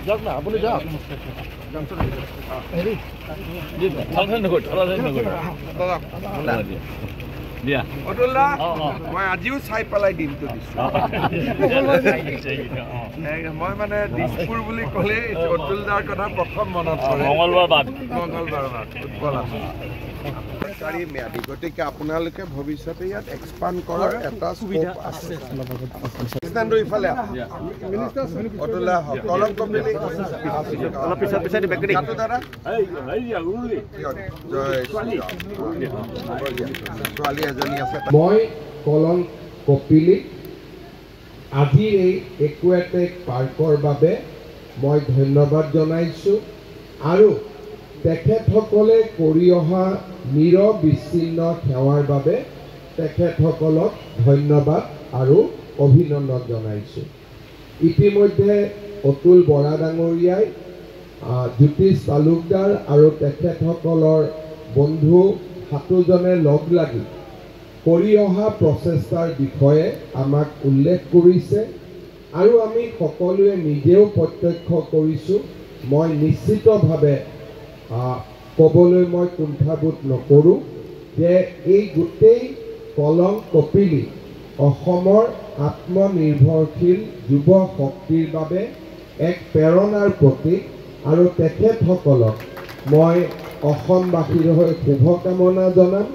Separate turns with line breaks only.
যাওক না আপুনি যাওক
মই আজিও চাই পেলাই দিনটো দিছোঁ মই মানে দিছপুৰ বুলি ক'লে অতুলদাৰ কথা প্ৰথম মনত পৰে মঙলবাৰ ফুটবল আছে চৰকাৰী ম্যাদী গতিকে আপোনালোকে ভৱিষ্যতে ইয়াত এক্সপাণ্ড কৰাৰ এটা সুবিধা আছে ইফালে অতুলা কলম কপিলি দাদা ছোৱালী এজনী আছে
মই কলম কপিলি আজিৰ এই একুৱেটিক পাৰ্কৰ বাবে মই ধন্যবাদ জনাইছোঁ আৰু তেখেতসকলে কৰি অহা নিৰবিচ্ছিন্ন সেৱাৰ বাবে তেখেতসকলক ধন্যবাদ আৰু অভিনন্দন জনাইছোঁ। ইতিমধ্যে অতুল বৰা ডাঙৰীয়াই জ্যোতিষ তালুকদাৰ আৰু তেখেতসকলৰ বন্ধু সাতোজনে লগ লাগি কৰি অহা প্ৰচেষ্টাৰ বিষয়ে আমাক উল্লেখ কৰিছে আৰু আমি সকলোৱে নিজেও প্ৰত্যক্ষ কৰিছোঁ। মই নিশ্চিতভাৱে ক'বলৈ মই কুণ্ঠাবোধ নকৰোঁ যে এই গোটেই কলম কপিলি অসমৰ আত্মনিৰ্ভৰশীল যুৱ শক্তিৰ বাবে এক প্ৰেৰণাৰ প্ৰতীক আৰু তেখেতসকলক মই অসমবাসীৰ হৈ শুভকামনা জনাম।